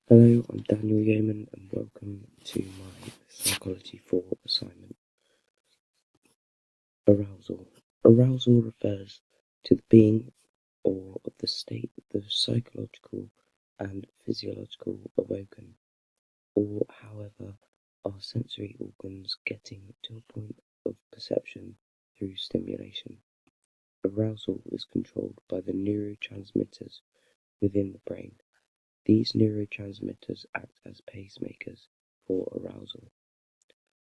Hello, I'm Daniel Yeoman and welcome to my Psychology 4 assignment. Arousal. Arousal refers to the being or the state of the psychological and physiological awoken, or however our sensory organs getting to a point of perception through stimulation. Arousal is controlled by the neurotransmitters within the brain. These neurotransmitters act as pacemakers for arousal.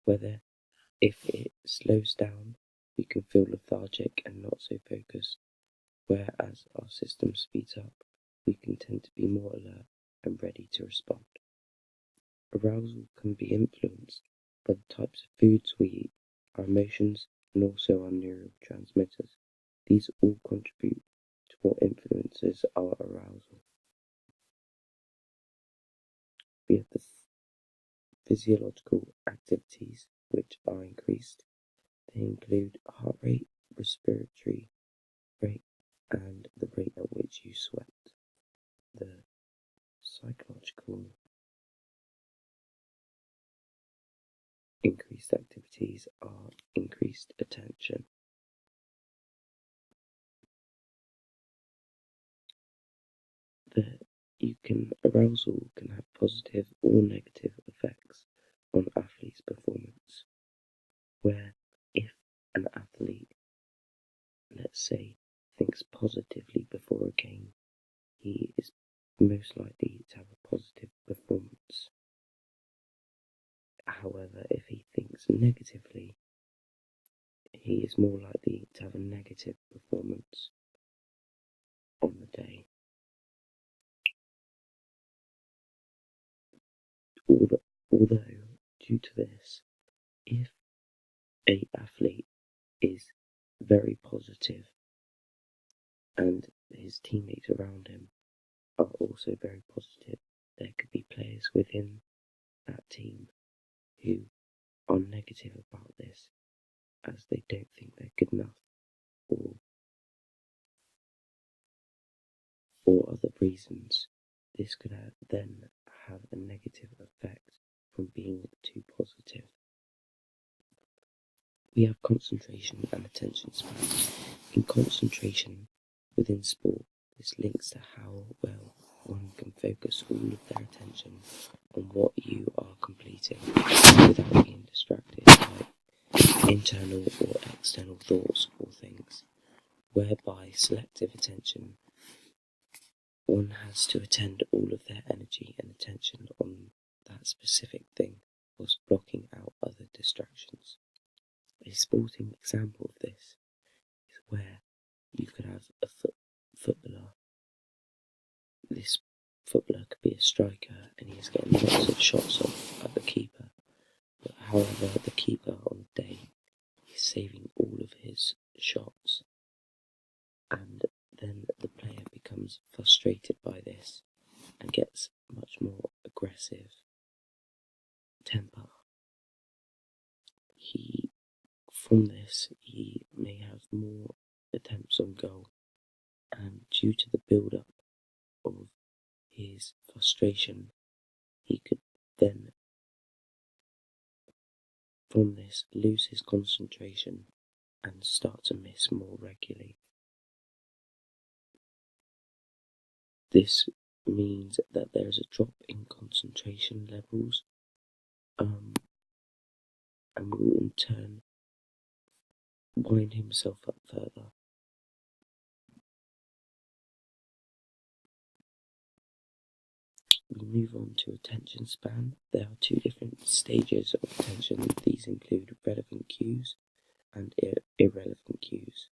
If it slows down, we can feel lethargic and not so focused, whereas our system speeds up, we can tend to be more alert and ready to respond. Arousal can be influenced by the types of foods we eat, our emotions, and also our neurotransmitters. These all contribute to what influences our arousal. We have the physiological activities which are increased. They include heart rate, respiratory rate, and the rate at which you sweat. The psychological increased activities are increased attention. Arousal can have positive or negative effects on athletes' performance, where if an athlete, let's say, thinks positively before a game, he is most likely to have a positive performance. However, if he thinks negatively, he is more likely to have a negative performance on the day. Although, due to this, if an athlete is very positive and his teammates around him are also very positive, there could be players within that team who are negative about this as they don't think they're good enough, or for other reasons. This could then have a negative effect from being too positive. We have concentration and attention span. In concentration within sport, this links to how well one can focus all of their attention on what you are completing without being distracted by internal or external thoughts or things, whereby selective attention, one has to attend all of their energy and attention on that specific thing whilst blocking out other distractions. A sporting example of this is where you could have a footballer. This footballer could be a striker and he's getting lots of shots off at the keeper, but however the keeper on the day is saving all of his shots, and then the player becomes frustrated by this and gets much more aggressive temper. From this, he may have more attempts on goal, and due to the build-up of his frustration, he could then, from this, lose his concentration and start to miss more regularly. This means that there is a drop in concentration levels, and will in turn wind himself up further. We move on to attention span. There are two different stages of attention. These include relevant cues and irrelevant cues.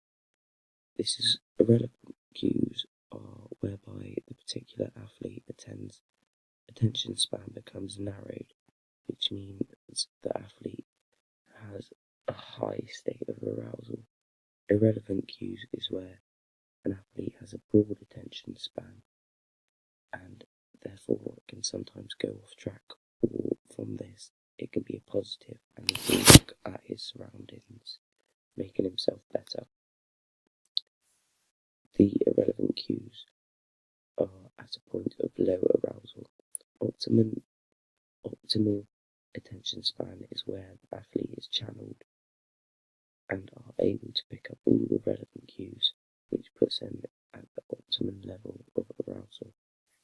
Irrelevant cues are whereby the particular athlete attention span becomes narrowed, which means the athlete has a high state of arousal. Irrelevant cues is where an athlete has a broad attention span and therefore it can sometimes go off track, or from this it can be a positive and he can look at his surroundings, making himself better. The irrelevant cues are at a point of low arousal. optimal attention span is where the athlete is channeled and are able to pick up all the relevant cues, which puts them at the optimum level of arousal.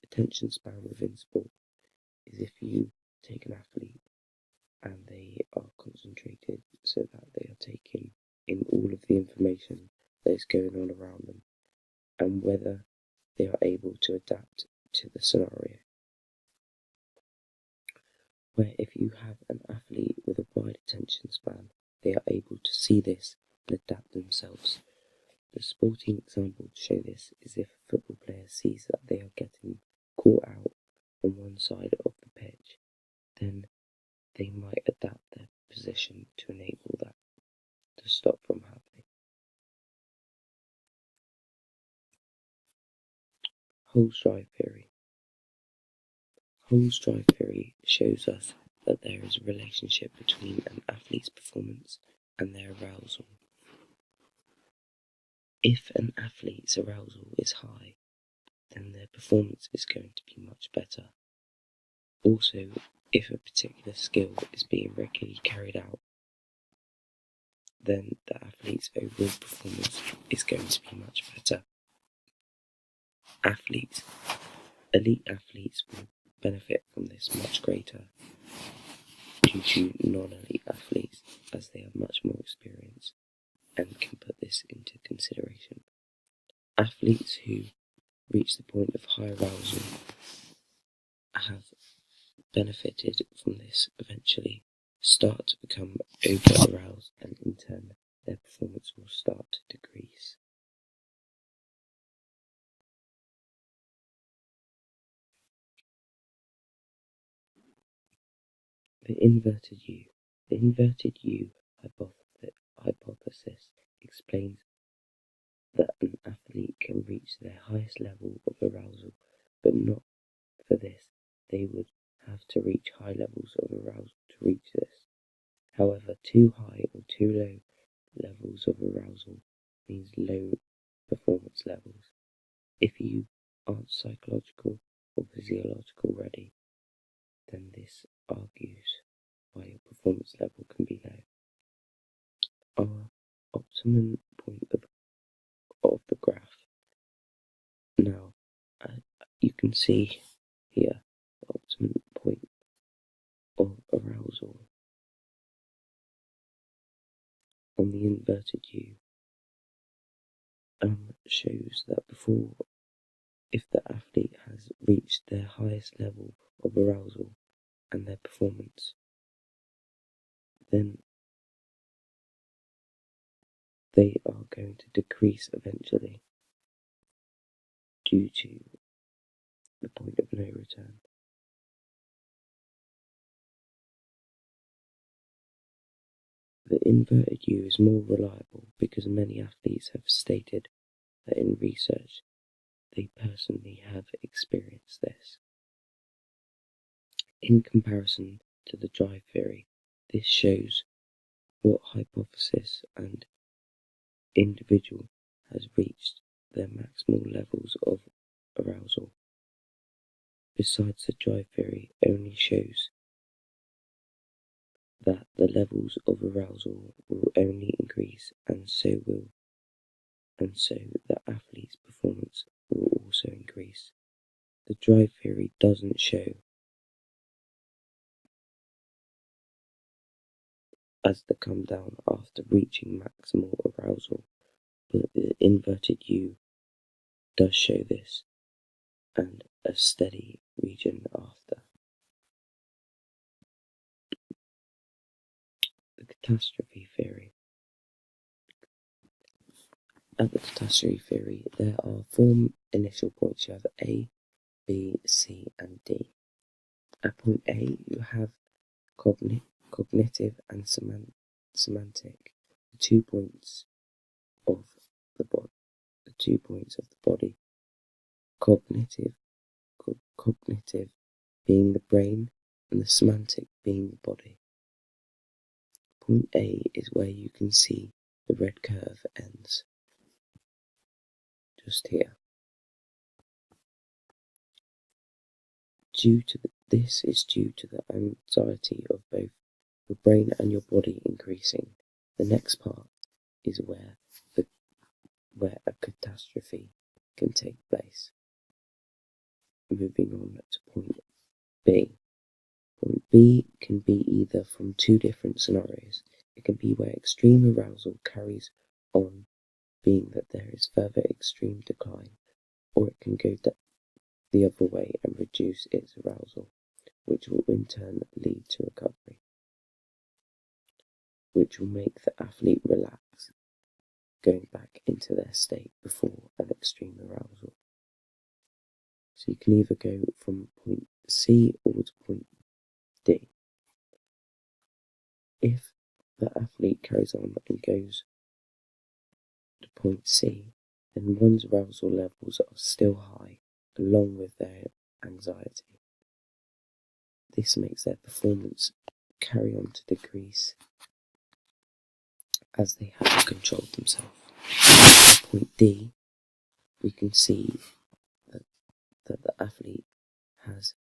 Attention span within sport is if you take an athlete and they are concentrated so that they are taking in all of the information that is going on around them and whether they are able to adapt to the scenario. Where if you have an athlete with a wide attention span, they are able to see this and adapt themselves. The sporting example to show this is if a football player sees that they are getting caught out on one side of the pitch, then they might adapt their position to enable that to stop from happening. Hole's drive theory. Hole's drive theory shows us that there is a relationship between an athlete's performance and their arousal. If an athlete's arousal is high, then their performance is going to be much better. Also, if a particular skill is being regularly carried out, then the athlete's overall performance is going to be much better. Elite athletes will benefit from this much greater due to non-elite athletes, as they have much more experience and can put this into consideration. Athletes who reach the point of high arousal have benefited from this eventually start to become over-aroused, and in turn their performance will start to decrease. The inverted U. The inverted U hypothesis explains that an athlete can reach their highest level of arousal, but not for this. They would have to reach high levels of arousal to reach this. However, too high or too low levels of arousal means low performance levels. If you aren't psychological or physiological ready, then this argues why your performance level can be low. Our optimum point of the graph. Now, you can see here the optimum point of arousal on the inverted U shows that if the athlete has reached their highest level of arousal and their performance, then they are going to decrease eventually due to the point of no return. The inverted U is more reliable because many athletes have stated that in research they personally have experienced this. In comparison to the drive theory, this shows what hypothesis and individual has reached their maximal levels of arousal. Besides, the drive theory only shows that the levels of arousal will only increase, and so the athlete's performance will also increase. The drive theory doesn't show as the come down after reaching maximal arousal, but the inverted U does show this, and a steady region after. The catastrophe theory. At the catastrophe theory, there are 4 initial points. You have A, B, C, and D. At point A, you have cognitive and semantic, the 2 points of the body. The 2 points of the body. Cognitive being the brain, and the semantic being the body. Point A is where you can see the red curve ends. Just here. Due to This is due to the anxiety of both your brain and your body increasing. The next part is where a catastrophe can take place. Moving on to point B. Point B can be either from two different scenarios. It can be where extreme arousal carries on, being that there is further extreme decline, or it can go the other way and reduce its arousal, which will in turn lead to recovery, which will make the athlete relax, going back into their state before an extreme arousal. So you can either go from point C or to point D. If the athlete carries on and goes to point C, then one's arousal levels are still high, along with their anxiety. This makes their performance carry on to decrease as they haven't controlled themselves. Point D, we can see that the athlete has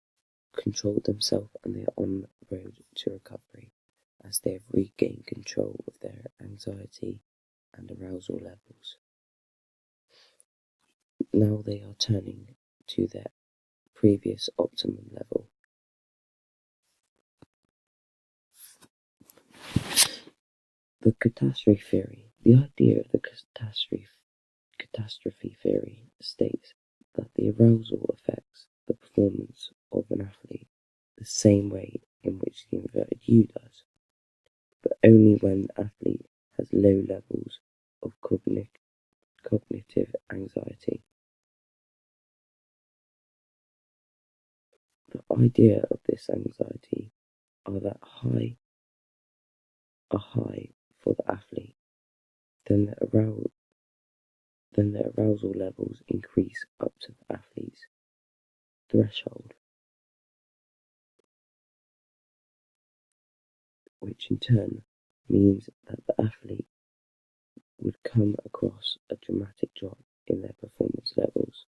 controlled themselves and they are on the road to recovery as they have regained control of their anxiety and arousal levels. Now they are turning to their previous optimum level. The catastrophe theory. The idea of the catastrophe theory states that the arousal affects the performance of an athlete the same way in which the inverted U does, but only when the athlete has low levels of cognitive anxiety. The idea of this anxiety are that high for the athlete, then the arousal levels increase up to the athlete's threshold, which in turn means that the athlete would come across a dramatic drop in their performance levels.